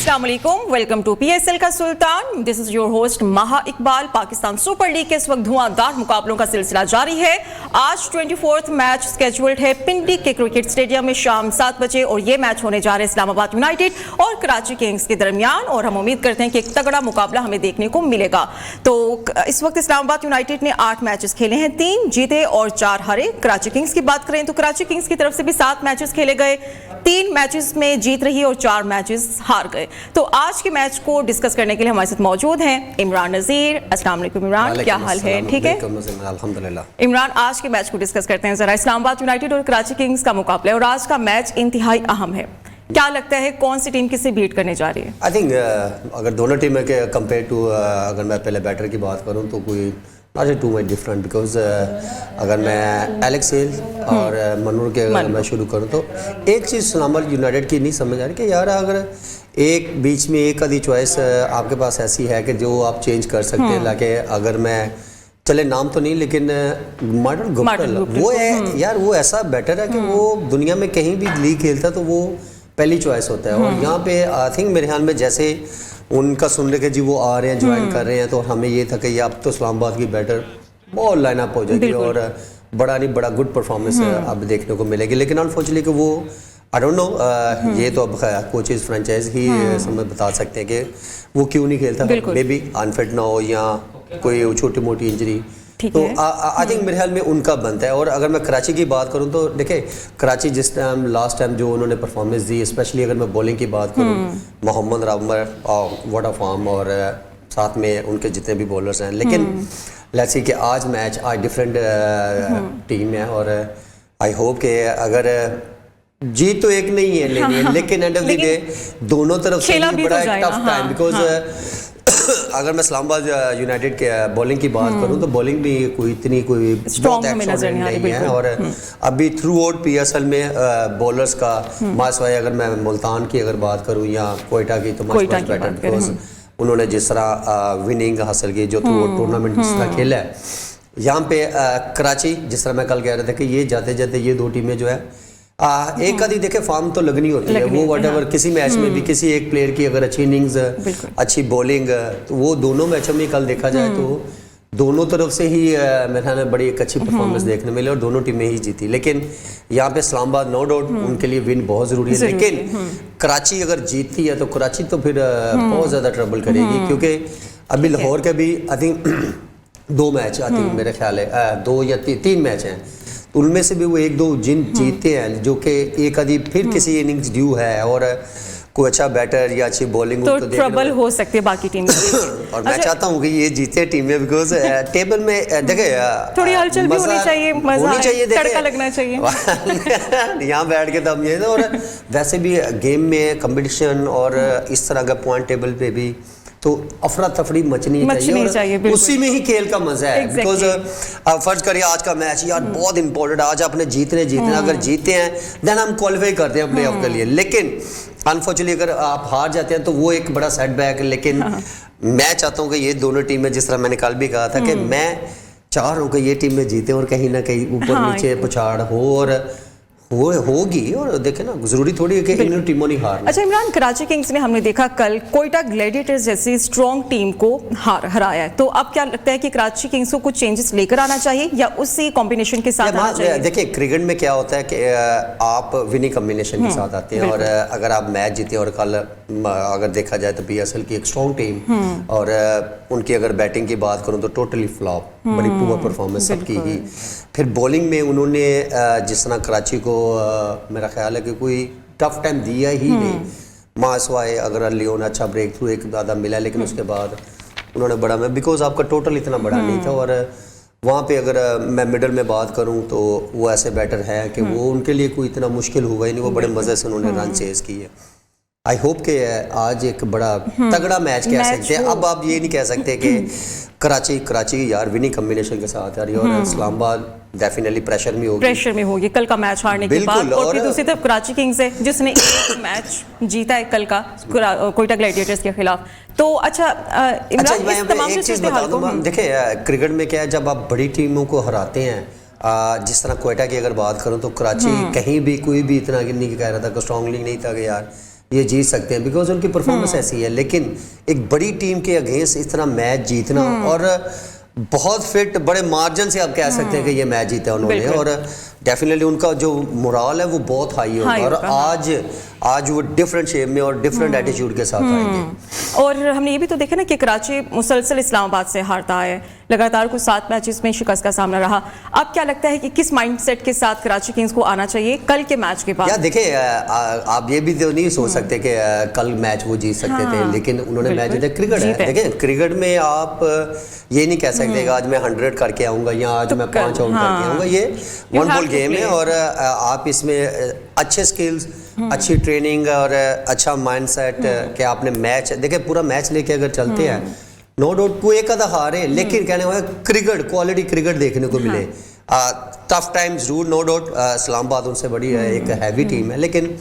अस्सलाम वालेकुम, welcome to PSL का सुल्तान। दिस इज योर होस्ट महा इकबाल। पाकिस्तान सुपर लीग के इस वक्त धुआंधार मुकाबलों का सिलसिला जारी है। आज 24th मैच स्केड्यूल्ड है पिंडी के क्रिकेट स्टेडियम में शाम 7 बजे और ये मैच होने जा रहे हैं इस्लामाबाद यूनाइटेड और कराची किंग्स के दरमियान और हम उम्मीद करते हैं कि एक तगड़ा मुकाबला हमें देखने को मिलेगा। तो इस वक्त इस्लामाबाद यूनाइटेड ने 8 मैचेस खेले हैं, 3 जीते और 4 हारे। कराची किंग्स की बात करें तो कराची किंग्स की तरफ से भी 7 मैचेस खेले गए, 3 मैचेस में जीत रही और 4 मैचेस हार गए। तो आज के मैच को डिस्कस करने के लिए हमारे साथ मौजूद हैं इमरान नज़ीर। अस्सलाम वालेकुम इमरान, क्या हाल है? ठीक है अल्हम्दुलिल्लाह। इमरान, आज के मैच को डिस्कस करते हैं जरा। इस्लामाबाद यूनाइटेड और कराची किंग्स का मुकाबला है और आज का मैच इंतहाई अहम है। क्या लगता है कौन सी टीम किससे बीट करने जा रही है? आई थिंक अगर दोनों टीमें के कंपेयर टू अगर मैं पहले बैटर की बात करूं तो कोई टू मच डिफरेंट बिकॉज अगर मैं एलेक्स हेल और मनूर के अगर मैं शुरू करूं तो एक चीज़ इस्लामाबाद यूनाइटेड की नहीं समझ आ रही कि यार अगर एक बीच में एक आधी चॉइस आपके पास ऐसी है कि जो आप चेंज कर सकते हैं। लाके अगर मैं चले नाम तो नहीं लेकिन मार्टिन गुप्टिल वो है यार, वो ऐसा बैटर है कि वो दुनिया में कहीं भी लीग खेलता है तो वो पहली चॉइस होता है। और यहाँ पे आई थिंक मेरे ख्याल में जैसे उनका सुन रहे कि जी वो आ रहे हैं ज्वाइन कर रहे हैं तो हमें ये था कि ये अब तो इस्लामाबाद की बैटर बहुत लाइनअप हो जाएगी और बड़ा नहीं बड़ा गुड परफॉर्मेंस अब देखने को मिलेगी। लेकिन अनफॉर्चुनेटली कि वो आई डोंट नो, ये तो अब कोचेज फ्रेंचाइज ही समझ बता सकते हैं कि वो क्यों नहीं खेलता, मे बी अनफिट ना हो या कोई छोटी मोटी इंजरी। तो आई थिंक मेरे ख्याल में उनका बनता है। और अगर मैं कराची की बात करूं तो देखिए कराची जिस टाइम लास्ट टाइम जो उन्होंने परफॉर्मेंस दी, स्पेशली अगर मैं बॉलिंग की बात करूं, Mohammad Ramar what a form और साथ में उनके जितने भी बॉलर्स हैं। लेकिन लेट्स सी कि आज मैच आज डिफरेंट टीम है और आई होप कि अगर जीत तो एक नहीं है लेकिन एंड ऑफ द डे दोनों तरफ से बड़ा टफ टाइम बिकॉज अगर मैं इस्लामाबाद यूनाइटेड के बॉलिंग की बात करूं तो बॉलिंग भी कोई इतनी कोई बहुत एक्शन नहीं है। और अभी थ्रू आउट PSL में बॉलर्स का मासवाई, अगर मैं मुल्तान की अगर बात करूं या कोयटा की तो मच बेटर बिकॉज उन्होंने जिस तरह विनिंग हासिल की, जो थ्रू आउट टूर्नामेंट जिस तरह खेला है। यहाँ पे कराची जिस तरह मैं कल कह रहा था कि ये जाते जाते ये दो टीमें जो है एक आधी देखे फॉर्म तो लगनी होती है। वो व्हाटएवर किसी मैच में भी किसी एक प्लेयर की अगर अच्छी इनिंग्स अच्छी बॉलिंग तो वो दोनों मैचों में कल देखा जाए तो दोनों तरफ से ही मेरे ख्याल में बड़ी एक अच्छी परफॉर्मेंस देखने मिली और दोनों टीमें ही जीती। लेकिन यहाँ पे इस्लामाबाद नो डाउट उनके लिए विन बहुत ज़रूरी है। लेकिन कराची अगर जीतती है तो कराची तो फिर बहुत ज़्यादा ट्रबल करेगी क्योंकि अभी लाहौर के भी I think 2 match I think मेरे ख्याल है 2 या 3 मैच हैं, उनमें से भी वो 1-2 जिन जीतते हैं जो कि एक आधी फिर किसी इनिंग्स ड्यू है और कोई अच्छा बैटर या अच्छी बॉलिंग तो ट्रबल हो सकती है बाकी टीम और मैं चाहता हूँ कि ये जीते टीमें बिकॉज टेबल में देखे थोड़ी हलचल भी होनी चाहिए, मजा होनी चाहिए, तड़का लगना चाहिए यहाँ बैठ के तब ये। और वैसे भी गेम में कंपटीशन और इस तरह का पॉइंट टेबल पे भी तो अफरा तफरी मचनी चाहिए उसी में ही खेल का मजा है। बिकॉज फर्ज करिए आज का मैच यार बहुत इंपॉर्टेंट, आज आपने जीतने अगर जीते हैं देन हम क्वालिफाई करते हैं प्ले ऑफ के लिए। लेकिन अनफॉर्चुनेटली अगर आप हार जाते हैं तो वो एक बड़ा सेटबैक है। लेकिन मैं चाहता हूँ कि ये दोनों टीमें जिस तरह मैंने कल भी कहा था कि मैं चाह रहा हूँ कि ये टीमें जीते और कहीं ना कहीं ऊपर नीचे पुछाड़ हो और होगी। और देखे ना जरूरी थोड़ी है कि इन टीमों ने हारना। अच्छा इमरान, कराची किंग्स ने हमने देखा कल कोयटा ग्लैडिएटर्स जैसी स्ट्रॉन्ग टीम को हराया है, तो अब क्या लगता है कि कराची किंग्स को कुछ चेंजेस लेकर आना चाहिए या उसी कॉम्बिनेशन के साथ आना चाहिए? देखिए क्रिकेट में क्या होता है कि आप विनिंग कॉम्बिनेशन के साथ आते हैं और अगर आप मैच जीते और कल अगर देखा जाए तो PSL की एक स्ट्रॉन्ग टीम और उनकी अगर बैटिंग की बात करूं तो टोटली फ्लॉप, बड़ी पुअर परफॉर्मेंस सबकी ही। फिर बॉलिंग में उन्होंने जिस तरह कराची को मेरा ख्याल है कि कोई टफ टाइम दिया ही नहीं। मासवाए अगर लियोन अच्छा ब्रेक थ्रू एक ज़्यादा मिला लेकिन उसके बाद उन्होंने बड़ा में बिकॉज आपका टोटल इतना बड़ा नहीं था। और वहाँ पे अगर मैं मिडल में बात करूँ तो वो ऐसे बैटर है कि वो उनके लिए कोई इतना मुश्किल हुआ ही नहीं, वो बड़े मज़े से उन्होंने रन चेज किए। आई होप के आज एक बड़ा तगड़ा मैच कह सकते हैं। अब आप ये नहीं कह सकते कि कराची यार विनिंग कॉम्बिनेशन के साथ आ रही है और इस्लामाबाद डेफिनेटली प्रेशर में होगी कल का मैच हारने के बाद। और फिर दूसरी तरफ कराची किंग्स है जिसने एक मैच जीता है कल का कोयटा ग्लैडिएटर्स के खिलाफ। तो अच्छा इमरान, इस तमाम एक चीज़ बता दूं, देखिए क्रिकेट में क्या है जब आप बड़ी टीमों को हराते हैं, जिस तरह कोयटा की अगर बात करूं तो कराची कहीं भी कोई भी इतना नहीं कह रहा था कि स्ट्रॉन्गली नहीं था कि यार ये जीत सकते हैं बिकॉज उनकी परफॉर्मेंस ऐसी है। लेकिन एक बड़ी टीम के अगेंस्ट इस तरह मैच जीतना और बहुत फिट बड़े मार्जिन से आप कह सकते हैं कि ये मैच जीता उन्होंने, और डेफिनेटली उनका जो मोरल है वो बहुत हाई होगा, और आज वो डिफरेंट शेप में और डिफरेंट एटीट्यूड के साथ आएंगे। और हमने ये भी तो देखा ना कि कराची मुसलसल इस्लामाबाद से हारता है, लगातार कुछ 7 मैचेस में शिकस्त का सामना रहा। अब क्या लगता है कि किस माइंडसेट के साथ कराची किंग्स को आना चाहिए कल के मैच के बाद? यार देखिए, आप ये भी तो नहीं सोच सकते कि कल मैच वो जीत सकते थे, लेकिन उन्होंने मैच जीता। क्रिकेट है, देखिए क्रिकेट में आप ये नहीं कह सकते कि आज मैं 100 करके आऊंगा या आज मैं 5 आउट करके आऊंगा। ये वन बॉल गेम है, और आप इसमें अच्छे स्किल्स, अच्छी ट्रेनिंग और अच्छा माइंडसेट कि आपने मैच देखिए पूरा मैच लेके अगर चलते हैं, नो डाउट कोई एक आधा हारे, लेकिन कहने वाला क्रिकेट, क्वालिटी क्रिकेट देखने को मिले। टफ टाइम्स जरूर, नो डाउट इस्लामाबाद उनसे बड़ी है, एक हैवी टीम है, लेकिन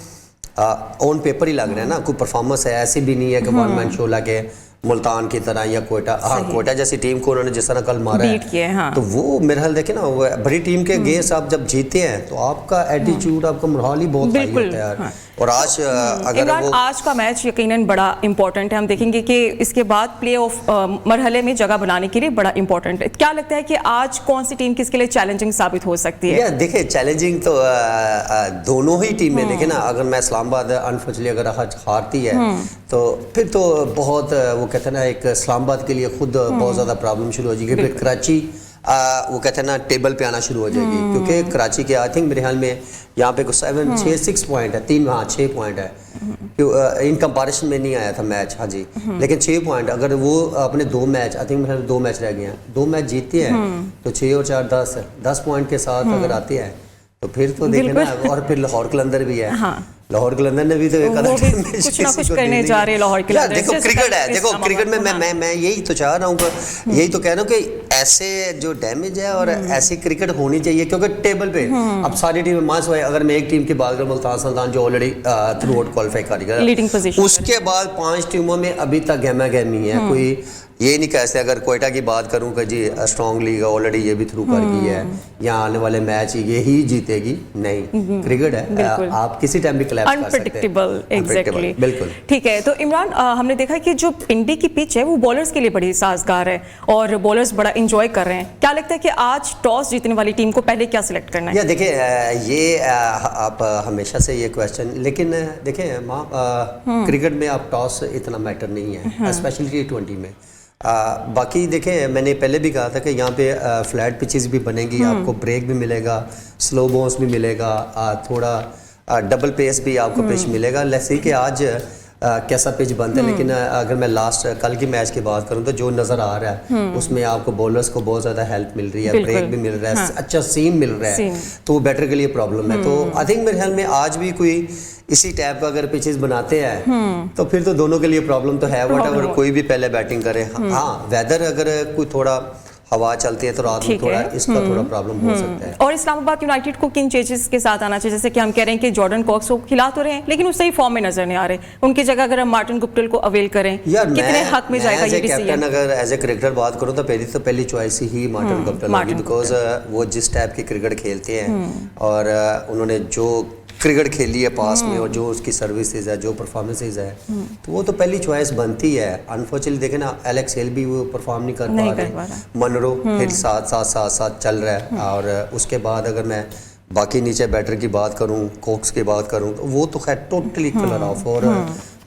ऑन पेपर ही लग रहा है ना, कोई परफॉर्मेंस है ऐसी भी नहीं है कि वन मैन शो लगे मुल्तान की तरह या कोयटा। कोयटा जैसी टीम को उन्होंने जिस तरह कल मारा है, तो वो मेरे ख्याल देखे ना, वो बड़ी टीम के अगेंस्ट आप जब जीते हैं तो आपका एटीट्यूड, आपका मोरल ही बहुत हाई होता है यार। और आज अगर वो आज का मैच यकीनन बड़ा इंपॉर्टेंट है, हम देखेंगे कि इसके बाद प्ले ऑफ मरहले में जगह बनाने के लिए बड़ा इंपॉर्टेंट है। क्या लगता है कि आज कौन सी टीम किसके लिए चैलेंजिंग साबित हो सकती है? देखिए चैलेंजिंग तो दोनों ही टीमें, देखे ना, अगर मैं इस्लामाबाद अनफॉर्चुनेटली अगर हारती है तो फिर तो बहुत वो कहते हैं ना, एक इस्लामाबाद के लिए खुद बहुत ज़्यादा प्रॉब्लम शुरू हो जाएगी। फिर कराची वो कहते हैं ना टेबल पे आना शुरू हो जाएगी, क्योंकि कराची के आई थिंक मेरे ख्याल में यहाँ पे कुछ 6 पॉइंट है, 6 पॉइंट है, इन कंपैरिजन में नहीं आया था मैच। हाँ जी, लेकिन 6 पॉइंट अगर वो अपने 2 मैच, आई थिंक 2 मैच रह गए हैं, 2 मैच जीतते हैं तो 6 और 4 10 पॉइंट के साथ अगर आते हैं तो फिर तो देखें ना। और फिर लाहौर कलंदर भी है, लाहौर कलंदर ने भी तो एक कुछ ना कुछ करने जा रहे हैं लाहौर के लिए। देखो क्रिकेट है, देखो क्रिकेट में मैं यही तो चाह रहा हूँ, यही तो कह रहा हूँ कि ऐसे जो डैमेज है और ऐसी क्रिकेट होनी चाहिए, क्योंकि टेबल पे अब सारी टीमें मास हुए। अगर मैं एक टीम की बात करूँ, मुल्तान सुल्तान जो ऑलरेडी थ्रू आउट क्वालिफाई कर गया, उसके बाद 5 टीमों में अभी तक गहमा गहमी है। कोई ये नहीं कह सकते, अगर कोयटा की बात करूं कि जी स्ट्रॉन्ग लीग ऑलरेडी ये भी थ्रू कर गई है, यहाँ आने वाले मैच ये ही जीतेगी, नहीं, क्रिकेट है, आप किसी टाइम भी क्लैश कर सकते हैं। अनप्रेडिक्टेबल, एग्जैक्टली, बिल्कुल ठीक है। तो इमरान, हमने देखा कि जो पिंडी की पिच है वो बॉलर्स के लिए बड़ी साजगार है और बॉलर्स बड़ा इंजॉय कर रहे हैं। क्या लगता है कि आज टॉस जीतने वाली टीम को पहले क्या सिलेक्ट करना है? या देखिए, ये आप हमेशा से ये क्वेश्चन, लेकिन देखिए क्रिकेट में आप टॉस इतना मैटर नहीं है, स्पेशली T20 में। बाकी देखें, मैंने पहले भी कहा था कि यहाँ पे फ्लैट पिचेस भी बनेगी, आपको ब्रेक भी मिलेगा, स्लो बॉल्स भी मिलेगा, थोड़ा डबल पेस भी आपको पिच मिलेगा। लेट्स सी कि आज कैसा पिच बनता है। लेकिन अगर मैं लास्ट कल की मैच की बात करूं तो जो नज़र आ रहा है उसमें आपको बॉलर्स को बहुत ज़्यादा हेल्प मिल रही है, ब्रेक भी मिल रहा है, अच्छा सीम मिल रहा है, तो वो बैटर के लिए प्रॉब्लम है। तो आई थिंक मेरे ख्याल में आज भी कोई इसी टाइप का अगर पिचेस बनाते हैं तो फिर तो दोनों के लिए प्रॉब्लम तो है, व्हाटएवर कोई भी पहले बैटिंग करे। हाँ, वेदर अगर कोई थोड़ा हवा चलती है तो रात में थोड़ा इसका थोड़ा प्रॉब्लम हो सकता है। और इस्लामाबाद यूनाइटेड को किन चेंजेस के साथ आना चाहिए? जैसे कि हम कह रहे हैं कि जॉर्डन कॉक्स को खिला तो रहे हैं लेकिन वो सही फॉर्म में नजर नहीं आ रहे, उनकी जगह अगर हम मार्टिन गुप्टिल को अवेल करें, कितने हक में जाएगा ये डिसीजन? अगर एज ए क्रिकेटर बात करूं तो पहली चॉइस ही मार्टिन गुप्टिल होगी, बिकॉज वो जिस टाइप की क्रिकेट खेलते हैं और उन्होंने जो क्रिकेट खेली है पास में और जो उसकी सर्विसेज है, जो परफॉर्मेंसेज है, तो वो तो पहली चॉइस बनती है। अनफॉर्चुनेटली देखे ना, एलेक्स हेल भी वो परफॉर्म नहीं कर पा रहे, मनरो फिर साथ चल रहा है। और उसके बाद अगर मैं बाकी नीचे बैटर की बात करूं, कोक्स की बात करूं, तो वो तो खैर टोटली कलर ऑफ, और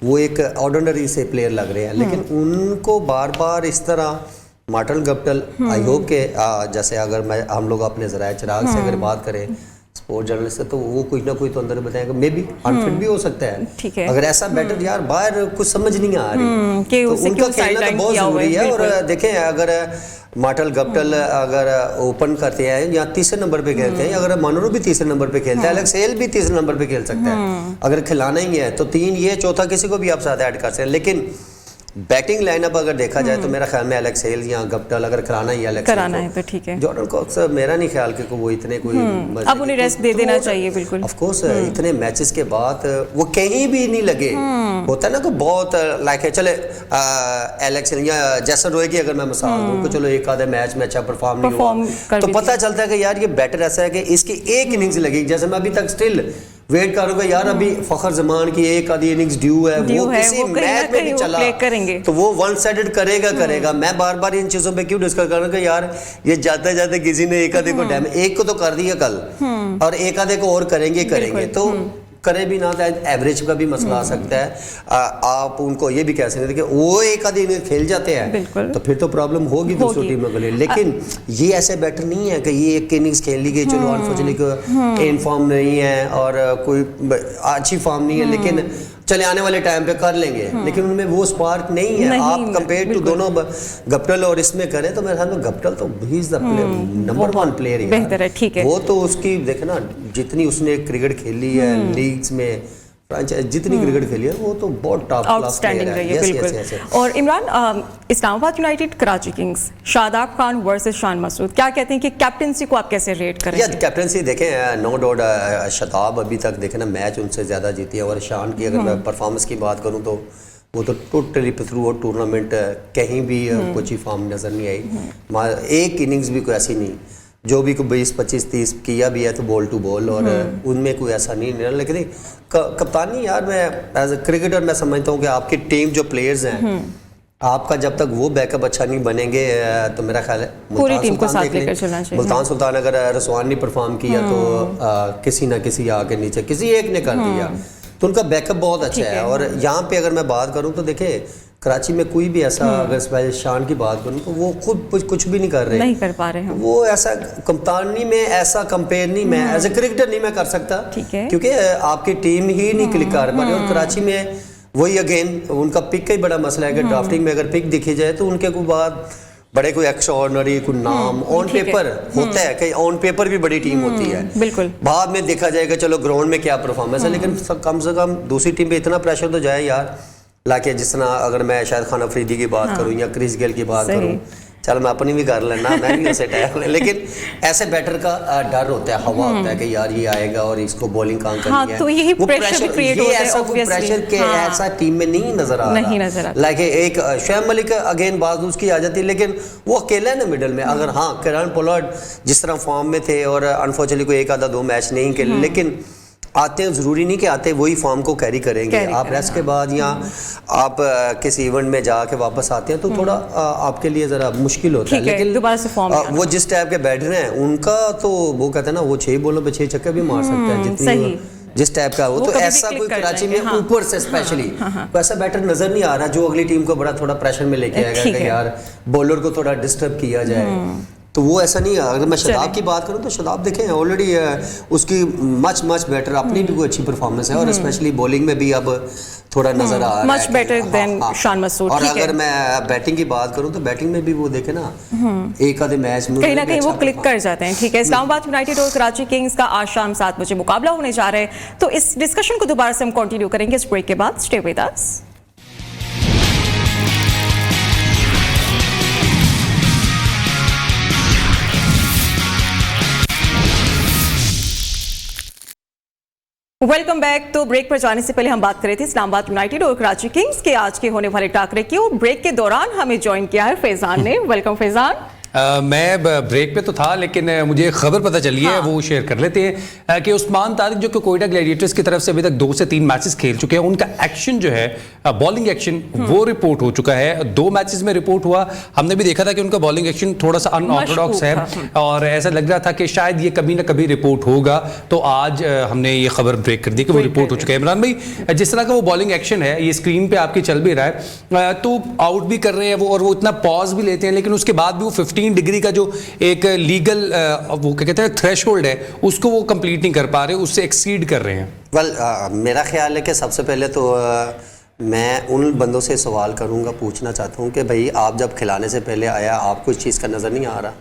वो एक ऑर्डिनरी से प्लेयर लग रहे हैं। लेकिन उनको बार बार इस तरह मार्टिन गुप्टिल, आई होप के जैसे अगर हम लोग अपने ज़राए चिराग से अगर बात करें स्पोर्ट जर्नलिस्ट है, तो वो कुछ ना कुछ तो अंदर बताएगा, मे बी अनफिट भी हो सकता है। ठीक है, अगर ऐसा बैटर यार बाहर कुछ समझ नहीं आ रही, तो उनका खेलना तो बहुत जरूरी है। और देखें, अगर मार्टिन गुप्टिल अगर ओपन करते हैं या तीसरे नंबर पे खेलते हैं, अगर मनरो भी तीसरे नंबर पे खेलता है, एलेक्स हेल भी तीसरे नंबर पे खेल सकता है। अगर खिलाना ही है तो 3 ये, चौथा किसी को भी आप साथ ऐड कर सकते हैं। लेकिन बैटिंग लाइनअप अगर देखा जाए तो मेरा ख्याल में एलेक्स हेल या गुप्टिल अगर कराना ही है तो ठीक है। जॉर्डन कॉक्स मेरा नहीं ख्याल कि वो इतने कोई अब उन्हें रेस्ट दे देना चाहिए, बिल्कुल। ऑफ कोर्स इतने मैचेस के बाद वो कहीं भी नहीं लगे, होता है ना कि बहुत लाइक है, चले एलेक्स हेल या जैसन रोय की अगर मैं मिसाल दूं कि चलो एक आधे मैच में अच्छा परफॉर्म नहीं हुआ तो पता चलता है कि यार ये बैटर ऐसा है कि इसकी एक इनिंग्स लगी। जैसे मैं अभी तक स्टिल वेट करूंगा यार अभी फखर जमान की एक आधी इनिंग्स ड्यू है, वो किसी मैच में भी चला तो वो वन साइडेड करेगा। मैं बार बार इन चीजों पे क्यों डिस्कस कर रहा हूँ कि यार ये जाते जाते किसी ने एक आधे को डैमेज, एक को तो कर दिया कल और एक आधे को और करेंगे तो करे भी ना तो एवरेज का भी मसला आ सकता है। आप उनको ये भी कह सकते हैं कि वो एक आधी इनिंग खेल जाते हैं तो फिर तो प्रॉब्लम होगी दूसरी टीमों के लिए, लेकिन ये ऐसे बेटर नहीं है कि ये एक इनिंग्स खेल ली गई, चलो अनफॉर्चुनेटली इन फॉर्म नहीं है और कोई अच्छी फॉर्म नहीं है, लेकिन चले आने वाले टाइम पे कर लेंगे, लेकिन उनमें वो स्पार्क नहीं है। आप कंपेयर टू दोनों गप्टल और इसमें करें तो मेरे ख्याल में गप्टल तो he is the number 1 player है, बेहतर है, ठीक है। वो तो उसकी देखे ना जितनी उसने क्रिकेट खेली है लीग्स में, जितनी क्रिकेट खेली है वो तो बहुत टॉप आउटस्टैंडिंग रही है, बिल्कुल। और Imran, Islamabad United Karachi Kings, Shadab Khan versus Shan Masood, क्या कहते हैं कि कैप्टनसी को आप कैसे रेट करेंगे? यार कैप्टनसी देखें, नो डाउट शताब अभी तक देखें ना मैच उनसे ज़्यादा जीती है, और शान की अगर मैं परफॉर्मेंस की बात करूँ तो वो तो टोटली थ्रू आउट टूर्नामेंट कहीं भी कुछ ही फॉर्म नज़र नहीं आई, एक इनिंग्स भी कोई ऐसी नहीं, जो भी कोई 20, 25, 30 किया भी है तो बॉल टू बॉल, और उनमें कोई ऐसा नहीं है। लेकिन कप्तानी यार मैं एज ए क्रिकेटर मैं समझता हूँ कि आपकी टीम जो प्लेयर्स हैं, आपका जब तक वो बैकअप अच्छा नहीं बनेंगे तो मेरा ख्याल है पूरी टीम को साथ लेकर चलना चाहिए। मुल्तान सुल्तान अगर रसवान ने परफॉर्म किया तो किसी ना किसी आगे नीचे किसी एक ने कर दिया, तो उनका बैकअप बहुत अच्छा है। और यहाँ पे अगर मैं बात करूँ तो देखें कराची में कोई भी ऐसा अगर शान की बात करूँ तो वो खुद कुछ भी नहीं कर रहे, नहीं कर पा रहे हैं। वो ऐसा कप्तानी में ऐसा कंपेयर नहीं, मैं एज ए क्रिकेटर नहीं मैं कर सकता, क्योंकि आपकी टीम ही नहीं क्लिक कर पा रही। और कराची में वही अगेन उनका पिक का ही बड़ा मसला है कि ड्राफ्टिंग में अगर पिक दिखी जाए तो उनके को बाद बड़े कोई एक्स्ट्राऑर्डिनरी कोई नाम ऑन पेपर होता है कि ऑन पेपर भी बड़ी टीम होती है, बिल्कुल बाद में देखा जाएगा चलो ग्राउंड में क्या परफॉर्मेंस है, लेकिन कम से कम दूसरी टीम पे इतना प्रेशर तो जाए यार। लाके जिस तरह अगर मैं शायद खान अफरीदी की बात करूं या क्रिस गेल की बात करूं, चल मैं अपनी भी कर लेना, मैं भी ऐसे टाइप, लेकिन ऐसे बैटर का डर होता है, हवा होता है कि यार ये आएगा और इसको बॉलिंग काम करनी है, तो यही प्रेशर क्रिएट होता है, ऐसा कोई प्रेशर के ऐसा टीम में नहीं नजर आ रहा। लाइक एक शोएब मलिक अगेन बात उसकी आ जाती है, लेकिन वो अकेला है ना मिडल में। अगर हाँ किरण पोलार्ड जिस तरह फॉर्म में थे और अनफॉर्चुनेटली कोई एक आधा 2 मैच नहीं खेले, लेकिन आते हैं, ज़रूरी नहीं कि आते वही फॉर्म को कैरी करेंगे। आप रेस्ट के बाद या आप किसी इवेंट में जाके वापस आते हैं तो थोड़ा आपके लिए ज़रा मुश्किल होता है, लेकिन दोबारा से फॉर्म वो जिस टाइप के बैटर हैं उनका तो वो कहते हैं ना वो 6 बॉलों पे 6 छक्के भी मार सकते हैं, जितनी जिस टाइप का वो तो ऐसा कोई कराची में ऊपर से स्पेशली वैसा बैटर नजर नहीं आ रहा जो अगली टीम को बड़ा थोड़ा प्रेशर में लेके आएगा कि यार बॉलर को थोड़ा डिस्टर्ब किया जाए, तो वो ऐसा नहीं है। अगर मैं शदाब की बात करूं तो शदाब देखें ऑलरेडी उसकी मच बेटर, अपनी भी कोई अच्छी परफॉर्मेंस है और स्पेशली बॉलिंग में भी अब थोड़ा नजर आ रहा है much better than Shan Masood. और अगर मैं बैटिंग की बात करूं तो बैटिंग में भी वो देखे ना एक आधे मैच में कहीं ना कहीं वो क्लिक कर जाते हैं। ठीक है, इस्लामाबाद यूनाइटेड और कराची किंग्स का आज शाम 7 बजे मुकाबला होने जा रहा है, तो इस डिस्कशन को दोबारा से हम कंटिन्यू करेंगे इस ब्रेक के बाद। Stay with us. Welcome back. तो ब्रेक पर जाने से पहले हम बात कर रहे थे इस्लामाबाद यूनाइटेड और कराची किंग्स के आज के होने वाले टाकरे की, और ब्रेक के दौरान हमें ज्वाइन किया है फैजान ने। वेलकम फैजान। मैं ब्रेक पे तो था, लेकिन मुझे खबर पता चली है, वो शेयर कर लेते हैं कि उस्मान तारिक जो कि कोयटा ग्लैडिएटर्स की तरफ से अभी तक 2 से 3 मैचेस खेल चुके हैं, उनका एक्शन जो है बॉलिंग एक्शन वो रिपोर्ट हो चुका है। 2 मैचेस में रिपोर्ट हुआ, हमने भी देखा था कि उनका बॉलिंग एक्शन थोड़ा सा अनऑर्थोडॉक्स है और ऐसा लग रहा था कि शायद ये कभी ना कभी रिपोर्ट होगा, तो आज हमने ये खबर ब्रेक कर दी कि वो रिपोर्ट हो चुका है। इमरान भाई, जिस तरह का वो बॉलिंग एक्शन है, ये स्क्रीन पे आपकी चल भी रहा है, तो आउट भी कर रहे हैं वो, और वो इतना पॉज भी लेते हैं, लेकिन उसके बाद भी वो 15 डिग्री का जो एक लीगल वो क्या कहते हैं थ्रेशोल्ड है, उसको वो कंप्लीट नहीं कर पा रहे, उससे एक्सीड कर रहे हैं। वेल मेरा ख्याल है कि सबसे पहले तो मैं उन बंदों से सवाल करूंगा, पूछना चाहता हूं कि भाई आप जब खिलाने से पहले आया आपको इस चीज़ का नज़र नहीं आ रहा,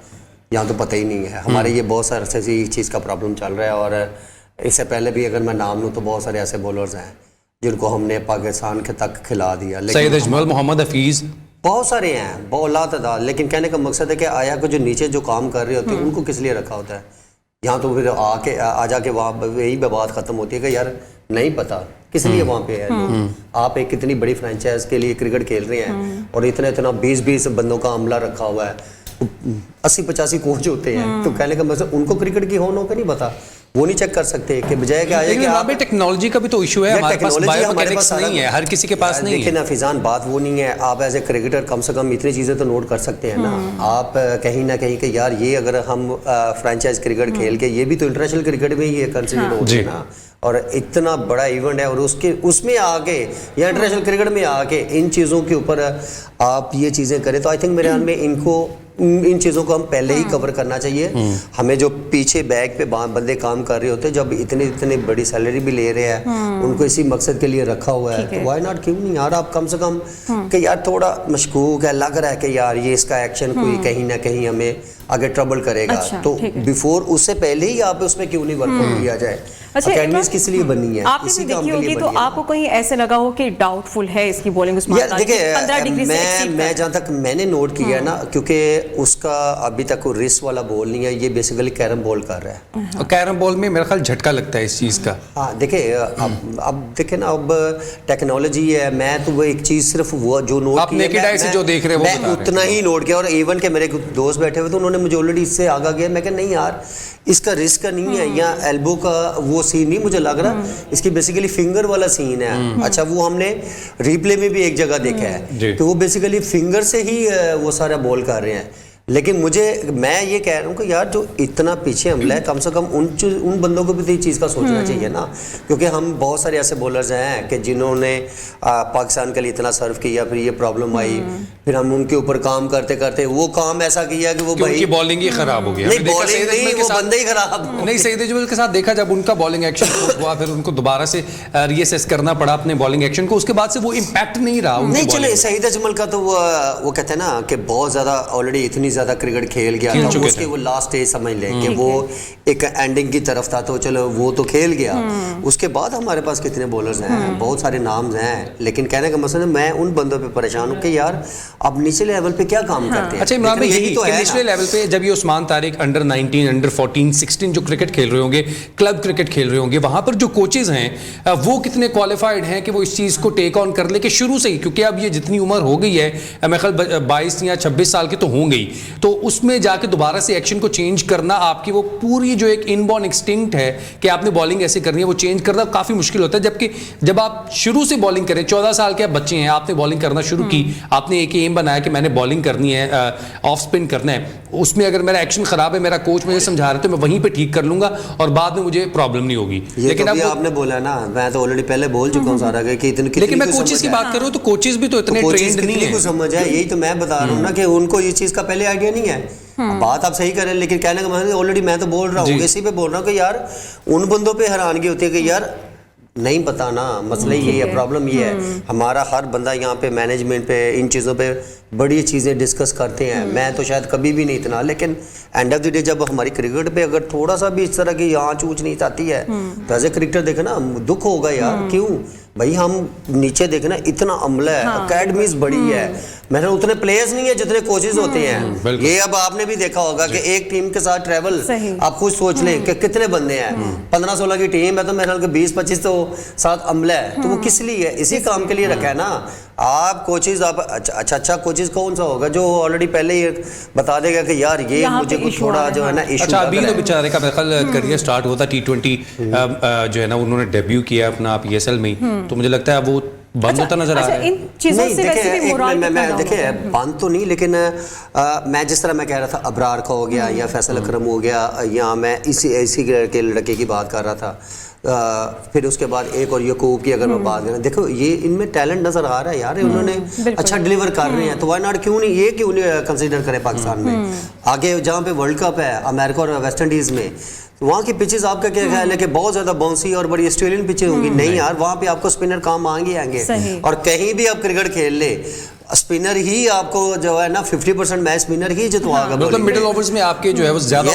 यहाँ तो पता ही नहीं है। हमारे ये बहुत सारे ऐसी चीज़ का प्रॉब्लम चल रहा है, और इससे पहले भी अगर मैं नाम लूँ तो बहुत सारे ऐसे बॉलर्स हैं जिनको हमने पाकिस्तान के तक खिला दिया, सैयद अजमल, मोहम्मद हफीज़, बहुत सारे हैं, बहुत तादाद। लेकिन कहने का मकसद है कि आया को जो नीचे जो काम कर रहे होते हैं उनको किस लिए रखा होता है, यहाँ तो फिर आके आ जाके वहाँ यही बात ख़त्म होती है कि यार नहीं पता किस लिए वहाँ पे है लोग। आप एक कितनी बड़ी फ्रेंचाइज के लिए क्रिकेट खेल रहे हैं और इतना 20 बंदों का अमला रखा हुआ है, 80-85 कोच होते हैं, तो कहने का मतलब उनको क्रिकेट की होनों का नहीं पता। वो नहीं चेक कर सकते कि बजाय क्या है कि आप टेक्नोलॉजी का भी तो इशू है, हमारे पास बायोमैकेनिक्स नहीं है, हर किसी के पास नहीं है। देखिए ना फिजान, बात वो नहीं है, आप एज ए क्रिकेटर कम से कम इतनी चीज़ें तो नोट कर सकते हैं ना। आप कहीं ना कहीं कि यार ये अगर हम फ्रेंचाइज क्रिकेट खेल के, ये भी तो इंटरनेशनल क्रिकेट में ये कंसिडर होते हैं ना, और इतना बड़ा इवेंट है, और उसमें आके या इंटरनेशनल क्रिकेट में आके इन चीज़ों के ऊपर आप ये चीज़ें करें, तो आई थिंक मेरे ख्याल में इनको इन चीज़ों को हम पहले ही कवर करना चाहिए। हमें जो पीछे बैक पे बंदे काम कर रहे होते हैं, जब इतनी बड़ी सैलरी भी ले रहे हैं, उनको इसी मकसद के लिए रखा हुआ है, तो वाई नॉट, क्यों नहीं यार आप कम से कम कि यार थोड़ा मशकूक है, लग रहा है कि यार ये इसका एक्शन कोई कहीं ना कहीं हमें आगे ट्रबल करेगा, तो बिफोर उससे पहले ही आप उसमें क्यों नहीं वर्कआउट किया जाए। अकेडमीज किस लिए बनी है, आपने भी देखी होगी, तो आपको कहीं ऐसे लगा हो कि डाउटफुल है इसकी बॉलिंग? देखिए मैं जहाँ तक मैंने नोट किया है ना, क्योंकि उसका अभी तक कोई रिस्क वाला बॉल नहीं है, ये बेसिकली कैरम बॉल कर रहा है, और कैरम बॉल में मेरा ख्याल झटका लगता है इस चीज़ का। हाँ देखिए अब देखिए ना, अब टेक्नोलॉजी है, मैं तो वो एक चीज़ सिर्फ वो जो नोट आप नेकेड आई से जो देख रहे हो मैं उतना ही नोट किया, और इवन के मेरे दोस्त बैठे हुए तो उन्होंने मुझे ऑलरेडी इससे आगा गया, मैं कहा नहीं यार इसका रिस्क नहीं है, या एल्बो का वो सीन नहीं मुझे लग रहा, इसकी बेसिकली फिंगर वाला सीन है। अच्छा वो हमने रिप्ले में भी एक जगह देखा है कि वो बेसिकली फिंगर से ही वो सारा बॉल कर रहे हैं, लेकिन मैं ये कह रहा हूँ कि यार जो इतना पीछे हमला है, कम से कम उन बंदों को भी तो ये चीज़ का सोचना चाहिए ना, क्योंकि हम बहुत सारे ऐसे बॉलर्स हैं कि जिन्होंने पाकिस्तान के लिए इतना सर्व किया, फिर ये प्रॉब्लम आई, फिर हम उनके ऊपर काम करते करते वो काम ऐसा किया कि वो भाई बॉलिंग ही खराब हो गया। नहीं बॉलिंग नहीं, वो बंदे ही खराब नहीं। सईद अजमल के साथ देखा, जब उनका बॉलिंग एक्शन हुआ, फिर उनको दोबारा से रीअसेस करना पड़ा अपने बॉलिंग एक्शन को, उसके बाद से वो इम्पैक्ट नहीं रहा। नहीं चले, सईद अजमल का तो वो कहते हैं ना कि बहुत ज़्यादा ऑलरेडी इतनी ज़्यादा क्रिकेट खेल गया था, उसके वो लास्ट स्टेज समझ लें कि वो एक एंडिंग की तरफ था, तो चलो वो तो खेल गया। उसके बाद हमारे पास कितने बॉलर्स हैं, बहुत सारे नाम हैं, लेकिन कहने का मतलब मैं उन बंदों पे परेशान हूँ कि यार अब निचले लेवल पे क्या काम करते हैं। अच्छा इमरान भाई, यही तो निचले लेवल पे जब ये उस्मान तारिक अंडर 19, अंडर 14, 16 जो क्रिकेट खेल रहे होंगे, क्लब क्रिकेट खेल रहे होंगे, वहां पर जो कोचेज हैं वो कितने क्वालिफाइड हैं कि वो इस चीज़ को टेक ऑन कर ले कि शुरू से ही, क्योंकि अब ये जितनी उम्र हो गई है, मैं ख्याल 22 या 26 साल की तो हो गई, तो उसमें जाके दोबारा से एक्शन को चेंज करना, आपकी वो पूरी जो एक इनबॉर्न इंस्टिंक्ट है कि आपने बॉलिंग ऐसे करनी है, वो चेंज करना काफ़ी मुश्किल होता है। जबकि जब आप शुरू से बॉलिंग करें, 14 साल के आप बच्चे हैं, आपने बॉलिंग करना शुरू की, आपने एक एम बनाया कि मैंने बॉलिंग करनी है, ऑफ स्पिन करना है, उसमें अगर मेरा एक्शन खराब है, मेरा कोच मुझे समझा रहा है, तो मैं वहीं पे ठीक कर लूंगा और बाद में मुझे प्रॉब्लम नहीं होगी। लेकिन अब आपने बोला ना, मैं तो ऑलरेडी पहले बोल चुका हूँ सारा कि इतनी, लेकिन मैं कोचेस की बात कर रहा हूँ, तो कोचेस भी तो इतने ट्रेंड नहीं है, समझ है, यही तो मैं बता रहा हूँ ना कि उनको ये चीज़ का पहले आइडिया नहीं है। बात आप सही करें, लेकिन कहने का मतलब ऑलरेडी मैं तो बोल रहा हूँ, इसी पे बोल रहा हूँ कि यार उन बंदों पे हैरानगी होती है कि यार नहीं पता ना, मसला ये है, प्रॉब्लम ये है। हमारा हर बंदा यहाँ पे मैनेजमेंट पे इन चीज़ों पे बड़ी चीज़ें डिस्कस करते हैं, मैं तो शायद कभी भी नहीं इतना, लेकिन एंड ऑफ द डे जब हमारी क्रिकेट पे अगर थोड़ा सा भी इस तरह की आँच ऊँच नहीं आती है, तो एज ए क्रिकेटर देखे ना दुख होगा यार। क्यों भाई, हम नीचे देखे ना इतना अमला है, अकेडमीज बड़ी है, मैंने उतने प्लेयर्स नहीं है जितने कोचेज होते हैं। ये अब आपने भी देखा होगा कि एक टीम के साथ ट्रैवल, आप खुद सोच लें कि कितने बंदे हैं, 15-16 की टीम है, तो मेरे ख्याल के 20-25 तो साथ अमला है, तो वो किस लिए है, इसी काम के लिए रखा है ना। आप कोचेज, आप अच्छा कोचेज कौन सा होगा जो ऑलरेडी पहले ही बता देगा कि यार ये मुझे कुछ थोड़ा जो है ना इशू। अच्छा अभी तो बेचारे का मेरे ख्याल करियर स्टार्ट होता T20 जो है ना, उन्होंने डेब्यू किया अपना PSL में, तो मुझे लगता है वो बंद होता नजर आ रहा है। इन चीजों से वैसे भी मोरल मैं देखिए बंद तो नहीं, लेकिन मैं जिस तरह मैं कह रहा था अबरार का हो गया या फैसल अकरम हो गया, या मैं इसी के लड़के की बात कर रहा था, फिर उसके बाद एक और यकूब की अगर मैं बात करें, देखो ये इनमें टैलेंट नजर आ रहा है यार, उन्होंने अच्छा डिलीवर कर रहे हैं, तो वाई नॉट, क्यों नहीं, ये क्यों नहीं कंसीडर करें पाकिस्तान में। आगे जहाँ पे वर्ल्ड कप है अमेरिका और वेस्ट इंडीज में, वहाँ की पिचेस आपका क्या ख्याल है कि बहुत ज़्यादा बाउंसी और बड़ी ऑस्ट्रेलियन पिचें होंगी? नहीं यार, वहाँ पे आपको स्पिनर काम आएंगे, और कहीं भी आप क्रिकेट खेल ले, स्पिनर ही आपको जो है ना 50% मैच स्पिनर ही जितवाएगा। मतलब मिडिल ओवर्स में आपके जो है वो ज्यादा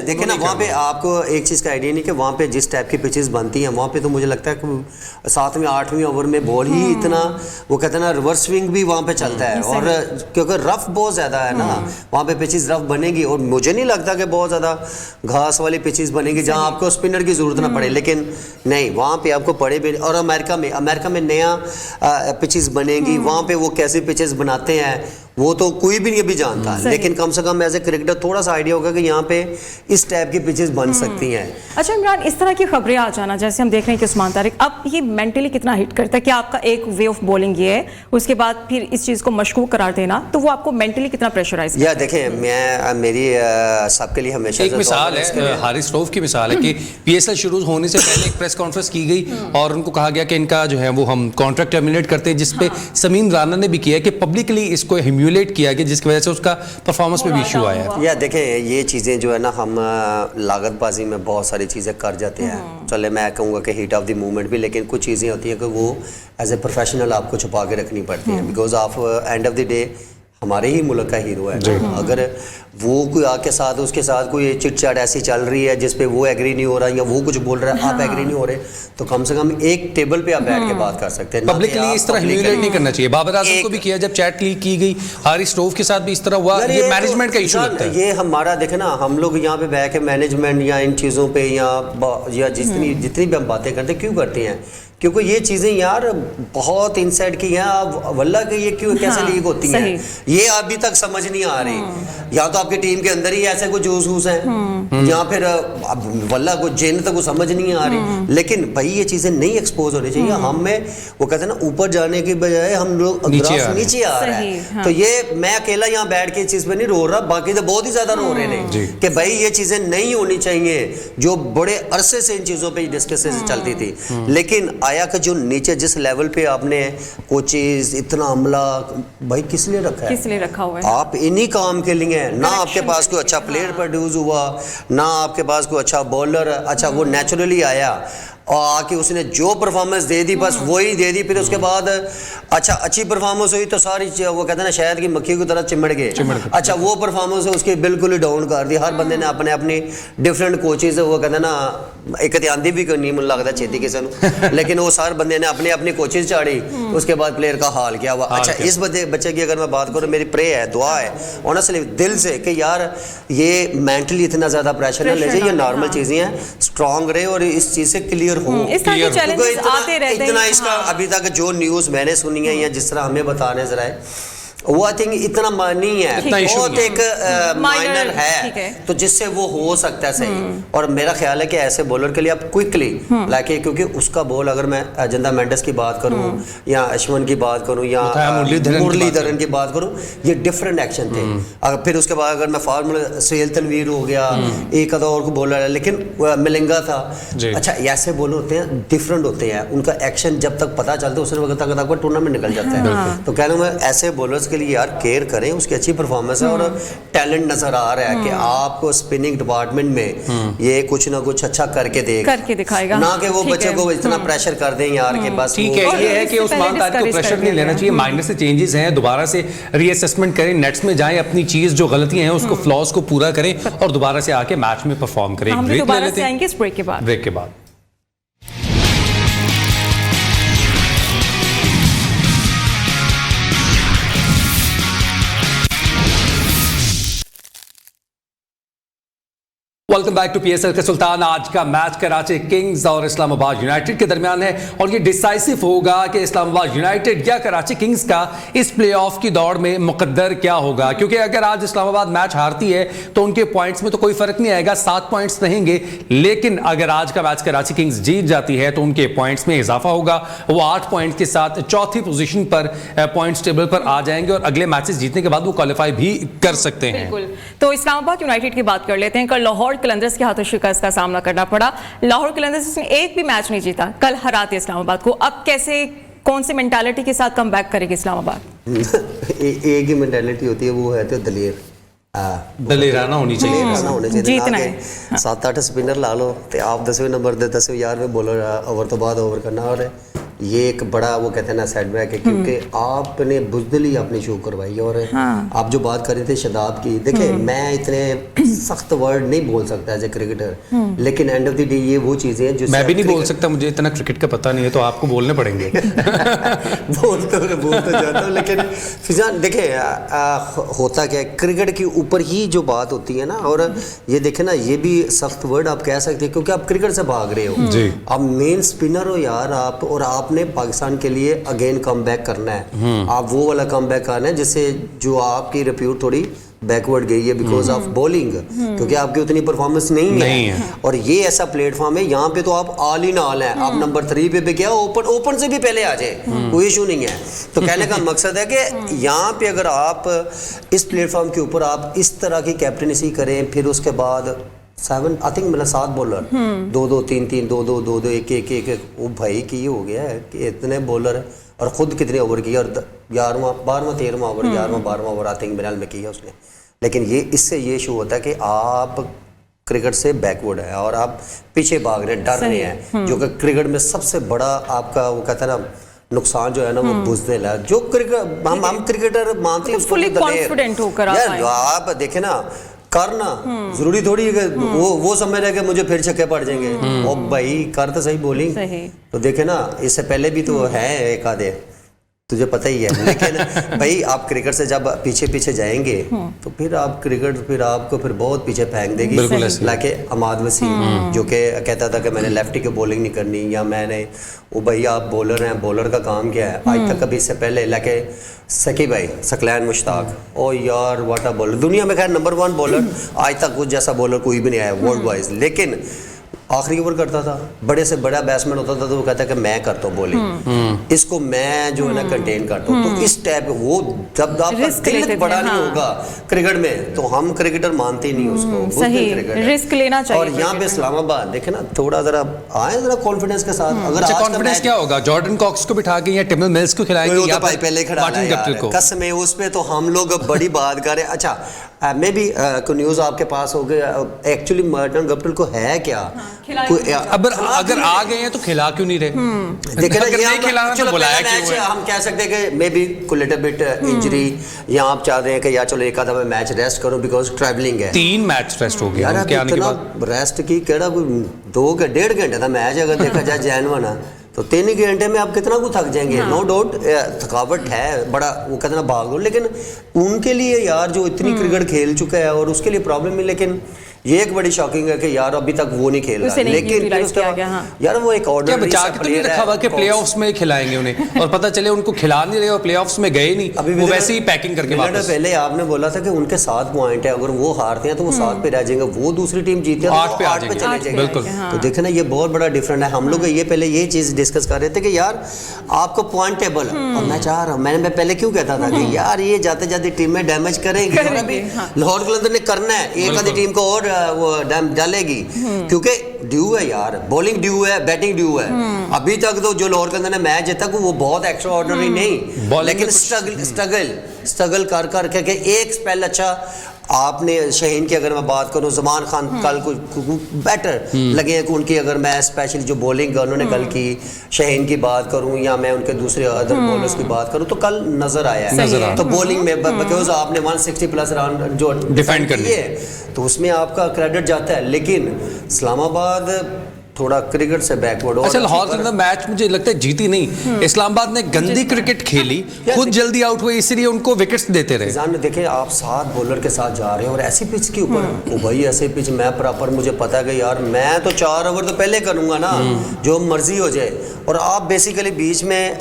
देखिए ना, वहाँ पे आपको एक चीज़ का आइडिया नहीं कि वहाँ पे जिस टाइप की पिचेस बनती हैं, वहाँ पे तो मुझे लगता है कि 7वें 8वें ओवर में बॉल ही इतना, वो कहते हैं ना रिवर्स स्विंग भी वहाँ पे चलता है, और क्योंकि रफ बहुत ज़्यादा है ना, वहाँ पे पिचेस रफ बनेगी, और मुझे नहीं लगता कि बहुत ज़्यादा घास वाली पिचेस बनेगी जहाँ आपको स्पिनर की ज़रूरत ना पड़े, लेकिन नहीं, वहाँ पे आपको पड़े भी। और अमेरिका में नया पिचेस बनेगी, वहाँ पे वो कैसे पिचेस बनाते हैं, वो तो कोई भी नहीं अभी जानता, लेकिन कम से कम एज ए क्रिकेटर थोड़ा सा आइडिया होगा कि यहाँ पे इस टाइप की पिचेस बन सकती हैं। अच्छा इमरान, इस तरह की खबरें आ जाना, जैसे हम देख रहे हैं कि उस्मान तारिक, अब ये मेंटली कितना हिट करता है कि आपका एक वे ऑफ बॉलिंग ये है, उसके बाद फिर इस चीज़ को मशकूक करार देना, तो वो आपको मेंटली कितना प्रेशराइज या देखें, मैं मेरी सबके लिए हमेशा एक मिसाल है, हारिस रऊफ की मिसाल है कि पीएसएल शुरू होने से पहले एक प्रेस कॉन्फ्रेंस की गई और उनको कहा गया कि इनका जो है वो हम कॉन्ट्रैक्ट टर्मिनेट करते हैं, जिसपे समीन राना ने भी किया कि पब्लिकली इसको ह्यूमिलेट किया गया, जिसकी वजह से उसका परफॉर्मेंस में भी इशू आया है। या देखें, ये चीज़ें जो है ना, हम लागतबाजी में बहुत सारी चीज़ें कर जाते हैं। चले मैं कहूँगा कि हीट ऑफ द मूवमेंट भी, लेकिन कुछ चीज़ें होती हैं कि वो एज ए प्रोफेशनल आपको छुपा के रखनी पड़ती हैं, because of end of the day हमारे ही मुल्क का हीरो है। अगर वो कोई आपके साथ, उसके साथ कोई चिट चाट ऐसी चल रही है जिसपे वो एग्री नहीं हो रहा या वो कुछ बोल रहा है, आप एग्री नहीं हो रहे, तो कम से कम एक टेबल पे आप बैठ के बात कर सकते हैं। पब्लिकली इस तरह ह्यूमिलेट नहीं करना चाहिए। बाबर आजम को भी किया जब चैट लीक की गई, हारिस रऊफ के साथ भी इस तरह हुआ। ये मैनेजमेंट का इशू लगता है। ये हमारा देखे ना, हम लोग यहाँ पे बैठ के मैनेजमेंट या इन चीज़ों पे या जितनी भी हम बातें करते क्यों करते हैं, क्योंकि ये चीज़ें यार बहुत इनसाइड की हैं। आप वल्ला के ये क्यों कैसे लीक होती हैं, ये अभी तक समझ नहीं आ रही। या तो आपकी टीम के अंदर ही ऐसे कुछ जूस हैं, या फिर वल्ला को जिन तक को समझ नहीं आ रही। लेकिन भाई ये चीज़ें नहीं एक्सपोज होनी चाहिए। हमें वो कहते हैं ना, ऊपर जाने की बजाय हम लोग नीचे आ रहे हैं। तो ये मैं अकेला यहाँ बैठ के इस चीज़ पे नहीं रो रहा, बाकी तो बहुत ही ज़्यादा रो रहे हैं कि भाई ये चीज़ें नहीं होनी चाहिए, जो बड़े अरसे से इन चीज़ों पर डिस्कशन चलती थी। लेकिन आया कि जो नीचे जिस लेवल पे आपने कोचेस इतना अमला भाई किस लिए रखा है, किस लिए रखा हुआ है? आप इन्हीं काम के लिए, ना आपके पास कोई अच्छा प्लेयर प्रोड्यूस हुआ, ना आपके पास कोई अच्छा बॉलर अच्छा वो नेचुरली आया और आके उसने जो परफॉर्मेंस दे दी बस वही दे दी। फिर उसके बाद अच्छी परफॉर्मेंस हुई तो सारी वो कहते हैं ना, शहद की मक्खी की तरह चिमड़ गए। अच्छा वो परफॉर्मेंस है उसकी बिल्कुल ही डाउन कर दी। हर बंदे ने अपने अपनी डिफरेंट कोचेज वो कहते हैं ना, एक आंधी भी नहीं मुझे लगता छेती किसी को, लेकिन वो सारे बंदे ने अपनी अपनी कोचेज चाड़ी। उसके बाद प्लेयर का हाल क्या हुआ। अच्छा इस बच्चे की अगर मैं बात करूँ, मेरी प्रे है, दुआ है ऑनेस्टली दिल से कि यार ये मेंटली इतना ज़्यादा प्रेशर ना ले जाए, ये नॉर्मल चीज़ें हैं, स्ट्रांग रहे और इस चीज़ से क्लियर हो। इस तरह के चैलेंजेस आते रहते हैं। इतना इसका अभी तक जो न्यूज़ मैंने सुनी है या जिस तरह हमें बताने जरा है, वो आई थिंक इतना नहीं है, बहुत एक माइनर है, तो जिससे वो हो सकता है सही। और मेरा ख्याल है कि ऐसे बॉलर के लिए आप क्विकली लाके, क्योंकि उसका बॉल अगर मैं अजंता मेंडिस की बात करूं या अश्विन की बात करूं या मुरलीधरन की बात करूं, ये डिफरेंट एक्शन थे। अगर फिर उसके बाद अगर मैं फार्मूला सुहेल तनवीर हो गया, एक आधा और को बॉलर है, लेकिन मिलिंगा था। अच्छा ऐसे बॉलर होते हैं, डिफरेंट होते हैं, उनका एक्शन जब तक पता चलता है उस वक्त तक आपका टूर्नामेंट निकल जाता है। तो कह रहा हूं मैं ऐसे बॉलर्स के लिए यार केयर करें, उसकी अच्छी परफॉर्मेंस है और टैलेंट नजर आ रहा है कि आपको स्पिनिंग डिपार्टमेंट में ये कुछ ना कुछ अच्छा करके दिखाएगा, ना कि वो बच्चे को इतना प्रेशर कर दें यार के बस। ठीक है, ये है कि उस्मान तारिक को प्रेशर नहीं लेना चाहिए, माइंड से चेंजेस हैं, दोबारा से रीअसेसमेंट करें, नेट्स में जाएं, अपनी चीज जो गलतियां हैं उसको फ्लॉज को पूरा करें और दोबारा से आके मैच में परफॉर्म करें। ब्रेक ले लेते हैं, ब्रेक के बाद। वेलकम बैक टू पीएसएल के सुल्तान। आज का मैच कराची किंग्स और इस्लामाबाद यूनाइटेड के दरमियान है और ये डिसाइसिव होगा कि इस्लामाबाद यूनाइटेड या कराची किंग्स का इस प्लेऑफ की दौड़ में मुकद्दर क्या होगा, क्योंकि अगर आज इस्लामाबाद मैच हारती है तो उनके पॉइंट्स में तो कोई फर्क नहीं आएगा, 7 पॉइंट्स रहेंगे। लेकिन अगर आज का मैच कराची किंग्स जीत जाती है तो उनके पॉइंट्स में इजाफा होगा, वो 8 पॉइंट के साथ चौथी पोजीशन पर पॉइंट्स टेबल पर आ जाएंगे और अगले मैचेस जीतने के बाद वो क्वालिफाई भी कर सकते हैं। बिल्कुल। तो इस्लामाबाद यूनाइटेड की बात कर लेते हैं। कल लाहौर कलंदर्स के हाथों शिकस्त का सामना करना पड़ा। लाहौर कलंदर्स ने एक भी मैच नहीं जीता, कल हराते इस्लामाबाद को। अब कैसे, कौन सी मेंटालिटी के साथ कमबैक करेगी इस्लामाबाद? एक ही मेंटालिटी होती है, वो है तो दलेराना होनी चाहिए, जीतना है। 7-8 स्पिनर ला लो तो आप 10वें नंबर दे 10वें 11वें बॉलर ओवर तो बाद ओवर करना। और ये एक बड़ा वो कहते हैं ना सेटबैक है, क्योंकि आपने बुजदिली अपनी शो करवाई। और आप जो बात कर रहे थे शदाब की, देखिए मैं इतने सख्त वर्ड नहीं बोल सकता एज ए क्रिकेटर, लेकिन एंड ऑफ द डे ये वो चीजें हैं जो मैं भी नहीं बोल सकता, मुझे इतना क्रिकेट का पता नहीं है, तो आपको बोलने पड़ेंगे। बोल तो जाता हूँ, लेकिन फिजान देखिए होता क्या है, क्रिकेट के ऊपर ही जो बात होती है ना, और ये देखे ना, ये भी सख्त वर्ड आप कह सकते हैं क्योंकि आप क्रिकेट से भाग रहे हो, आप मेन स्पिनर हो यार आप, और आप आपने पाकिस्तान के लिए अगेन कम बैक करना है, आप वो वाला कम बैक करना है जिससे जो आपकी रिप्यूट थोड़ी बैकवर्ड गई है बिकॉज ऑफ बॉलिंग, क्योंकि आपकी उतनी परफॉर्मेंस नहीं है। और ये ऐसा प्लेटफॉर्म है यहाँ पे तो आप ऑल इन ऑल है, आप नंबर 3 पे क्या ओपन से भी पहले आ जाए, कोई इशू नहीं है। तो कहने का मकसद है कि यहाँ पे अगर आप इस प्लेटफॉर्म के ऊपर आप इस तरह की कैप्टनसी करें, फिर उसके बाद 7 आई थिंक मतलब 7 बॉलर 2-2 3-3 2-2 2-2 1-1 वो भाई की हो गया है कि इतने बॉलर और खुद कितने ओवर किया, और 11वां 12वां 13वां ओवर 11वां 12वां ओवर आई थिंक मिनल में किया उसने। लेकिन ये इससे ये शो होता है कि आप क्रिकेट से बैकवर्ड है और आप पीछे भाग रहे हैं, डर रहे हैं, जो कि क्रिकेट में सबसे बड़ा आपका वो कहता है ना नुकसान जो है ना वो बुज़दिल है। जो क्रिकेट हम क्रिकेटर मानते हैं फुली कॉन्फिडेंट होकर आप देखें ना करना जरूरी थोड़ी है कि वो समझ रहे कि मुझे फिर छक्के पड़ जाएंगे, ओ भाई कर तो सही बॉलिंग। तो देखे ना इससे पहले भी तो है एक आधे, तुझे पता ही है। लेकिन भाई आप क्रिकेट से जब पीछे पीछे जाएंगे तो फिर आप क्रिकेट फिर आपको फिर बहुत पीछे फेंक देगी। लाके अमाद वसीम जो कि कहता था कि मैंने लेफ्टी की बॉलिंग नहीं करनी, या मैंने वो भाई आप बॉलर हैं, बॉलर का काम क्या है। आज तक कभी इससे पहले लाके सकी भाई सकलैन मुश्ताक, ओ यार वाट अ बॉलर, दुनिया में खैर नंबर 1 बॉलर, आज तक कुछ जैसा बॉलर कोई भी नहीं आया वर्ल्ड वाइज। लेकिन आखिरी ओवर करता था, बड़े से बड़ा बैट्समैन होता था तो वो कहता है कि मैं करता हूँ बॉलिंग, इसको मैं जो है ना कंटेन करता हूँ। तो इस टाइप वो जब आपका दिल बड़ा नहीं होगा क्रिकेट में तो हम क्रिकेटर मानते ही नहीं उसको, सही रिस्क लेना चाहिए। और यहाँ पे इस्लामाबाद देखे ना थोड़ा जरा आए जरा कॉन्फिडेंस के साथ। अगर आज कॉन्फिडेंस क्या होगा, जॉर्डन कॉक्स को बिठा के या टिमल मिल्स को खिलाएंगे या पहले खड़ा कसम है उस पे तो हम लोग बड़ी बात करें। अच्छा मे भी कोई न्यूज़ आपके पास हो गया एक्चुअली मार्टिन गप्टिल को है क्या, अगर आ गए हैं तो खिला क्यों नहीं रहे? देखिए हम कह सकते हैं कि may be little bit injury, या आप चाह रहे हैं कि यार चलो एक आधा मैच रेस्ट करो बिकॉज ट्रैवलिंग है। 3 मैच रेस्ट हो गया उनके आने के बाद। रेस्ट की केड़ा कोई 1.5 घंटे का मैच अगर देखा जाए जैनवन तो 3 ही घंटे में आप कितना को थक जाएंगे। नो डाउट थकावट है, बड़ा वो कहते ना भाग लो, लेकिन उनके लिए यार जो इतनी क्रिकेट खेल चुका है और उसके लिए प्रॉब्लम है। लेकिन ये एक बड़ी शॉकिंग है कि यार अभी तक वो नहीं खेल रहा, लेकिन यार वो एक ऑर्डर बचा के तो नहीं रखा हुआ कि प्लेऑफ्स में खिलाएंगे उन्हें, और पता चले उनको खिला नहीं रहे और प्लेऑफ्स में गए नहीं, अभी वो वैसे ही पैकिंग करके वापस। पहले आपने बोला था कि उनके 7 पॉइंट है, अगर वो हारते हैं तो वो 7 पे रह जाएंगे, वो दूसरी टीम जीते हैं 8 पे चले जाएंगे। बिल्कुल, तो देखे ना ये बहुत बड़ा डिफरेंट है। हम लोग ये पहले ये चीज डिस्कस कर रहे थे कि यार आपको पॉइंट टेबल और मैं चाह रहा हूँ, मैं पहले क्यों कहता था कि यार ये जाते जाते टीम में डैमेज करेंगे, लाहौर कलंदर ने करना है, एक आधी टीम को और वो डालेगी, क्योंकि ड्यू है यार, बॉलिंग ड्यू है, बैटिंग ड्यू है। अभी तक तो जो लाहौर कलंदर ने मैच जीता वो बहुत एक्स्ट्रा ऑर्डिनरी नहीं, लेकिन स्ट्रगल कर करके एक स्पेल अच्छा आपने शहीन की अगर मैं बात करूं, जमान खान कल को बेटर लगे हैं कि उनकी, अगर मैं स्पेशली जो बॉलिंग उन्होंने कल की शहीन की बात करूं या मैं उनके दूसरे अदर बॉलर्स की बात करूं तो कल नजर आया है। तो बॉलिंग में बिकॉज आपने 160 प्लस रन जो डिफेंड कर लिए तो उसमें आपका क्रेडिट जाता है। लेकिन इस्लामाबाद थोड़ा क्रिकेट से बैकवर्ड। अच्छा लाहौर के अंदर मैच मुझे लगता है जीती नहीं, इस्लामाबाद ने गंदी क्रिकेट खेली, खुद जल्दी आउट हुए, इसलिए उनको विकेट्स देते रहे। देखिए आप 7 बॉलर के साथ जा रहे हैं और ऐसी पिच के ऊपर, भाई ऐसे पिच मैं प्रॉपर मुझे पता है कि यार मैं तो 4 ओवर तो पहले करूंगा ना, जो मर्जी हो जाए। और आप बेसिकली बीच में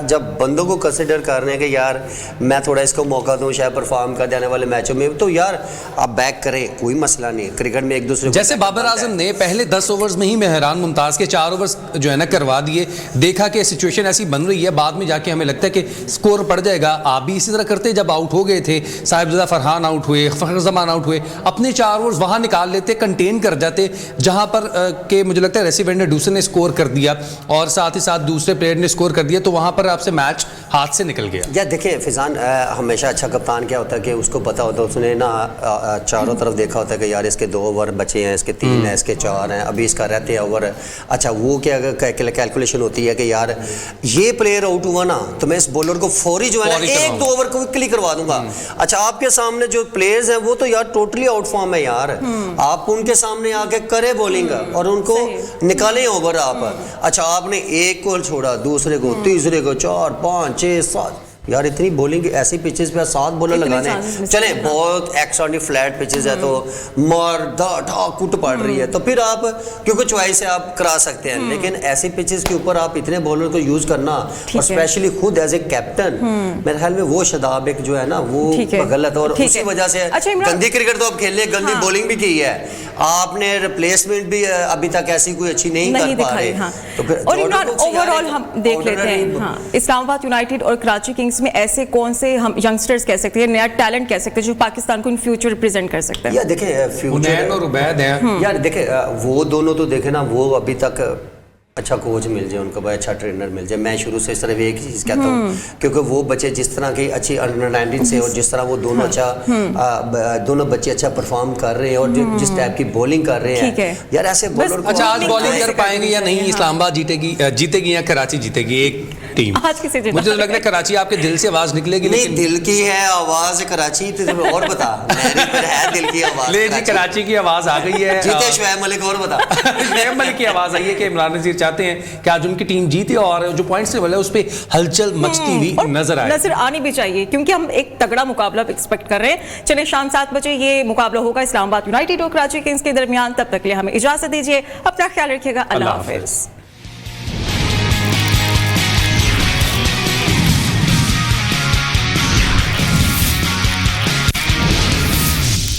जब बंदों को कंसिडर कर रहे हैं कि यार मैं थोड़ा इसको मौका दूं शायद परफॉर्म कर जाने वाले मैचों में, तो यार आप बैक करें, कोई मसला नहीं। क्रिकेट में एक दूसरे जैसे बाबर आजम ने पहले 10 ओवर्स में ही मेहरान मुमताज के 4 ओवर्स जो है ना करवा दिए, देखा कि सिचुएशन ऐसी बन रही है, बाद में जाके हमें लगता है कि स्कोर पड़ जाएगा। आप भी इसी तरह करते, जब आउट हो गए थे साहिबजादा फरहान आउट हुए, फखर जमान आउट हुए, अपने 4 ओवर्स वहां निकाल लेते, कंटेन कर जाते, जहां पर के मुझे लगता है रेसिवेंडर डूसन ने स्कोर कर दिया और साथ ही साथ दूसरे प्लेयर ने स्कोर कर दिया, तो वहां पर आपसे मैच हाथ से निकल गया। या देखिए फिजान हमेशा अच्छा कप्तान क्या होता है कि उसको पता होता है, उसने ना चारों तरफ देखा होता है कि यार इसके 2 ओवर बचे हैं, इसके 3 हैं, इसके 4 हैं, अभी इसका रहते ओवर। अच्छा वो क्या कैलकुलेशन होती है कि यार ये प्लेयर आउट हुआ ना तो मैं इस बॉलर को फौरी जो है ना 1-2 ओवर क्विकली करवा दूंगा। अच्छा आपके सामने जो प्लेयर्स हैं वो तो यार टोटली आउट फॉर्म है यार, आप उनके सामने आके करे बॉलिंग और उनको निकालें ओवर आप। अच्छा आपने एक को छोड़ा, दूसरे को, तीसरे को, 4, 5, 6, 7, यार इतनी बॉलिंग ऐसी पिचेस पे 7 बॉलर इतने लगाने chances miss चले करना। बहुत एक्सट्राऑर्डिनरी फ्लैट पिचेस है तो मार धा कुट पड़ रही है तो फिर आप क्योंकि चॉइस है आप करा सकते हैं, लेकिन ऐसी पिचेस के ऊपर आप इतने बॉलर को यूज करना और स्पेशली खुद एज ए कैप्टन, मेरे ख्याल में वो शादाब एक जो है ना वो गलत, और ठीक उसी है। वजह से अच्छा, इमरान- गंदी क्रिकेट तो आप खेले, गंदी हाँ। बॉलिंग भी की है आपने, रिप्लेसमेंट भी अभी तक ऐसी कोई अच्छी नहीं कर पा दिखाई, रहे। हाँ। तो फिर और इमरान जॉर्डन ब्रुक्स यार ओवरऑल एक हम देख लेते हैं, ordinary- हाँ, इस्लामाबाद यूनाइटेड और कराची किंग्स में ऐसे कौन से हम यंगस्टर्स कह सकते हैं, नया टैलेंट कह सकते हैं जो पाकिस्तान को इन फ्यूचर रिप्रेजेंट कर सकते हैं? या देखें फ्यूचर उनैन और उबैद हैं। यार देखे वो दोनों तो देखे ना, वो अभी तक अच्छा कोच मिल जाए उनको, भाई अच्छा ट्रेनर मिल जाए, मैं शुरू से सिर्फ एक ही चीज़ कहता हूँ, क्योंकि वो बच्चे जिस तरह की अच्छी अंडर 19 से और जिस तरह वो दोनों दोनों बच्चे अच्छा परफॉर्म कर रहे हैं और जिस टाइप की बॉलिंग कर रहे ठीक है। हैं यार ऐसे बॉलर को अच्छा, आज नहीं बॉलिंग कर कर पाएंगे या नहीं, इस्लामाबाद जीतेगी या कराची जीतेगी एक टीम? आज किसे जीतना मुझे तो लग रहा है कराची आपके दिल से आवाज निकलेगी, नहीं, लेकिन दिल की है आवाज कराची तो और बता मेरी पर है दिल की आवाज ले जी कराची की आवाज आ गई है। जीते शुएब मलिक, और बता शुएब मलिक की आवाज आई है कि इमरान नज़ीर चाहते हैं कि आज उनकी टीम जीते और जो पॉइंट्स लेवल है उस पे हलचल मचती हुई और नजर आए। नजर आनी भी चाहिए क्योंकि हम एक तगड़ा मुकाबला एक्सपेक्ट कर रहे हैं। चलिए, शाम 7 बजे ये मुकाबला होगा इस्लामाबाद यूनाइटेड और कराची किंग्स के दरमियान। तब तक के लिए हमें इजाजत दीजिए, अपना ख्याल रखिएगा, अल्लाह हाफिज।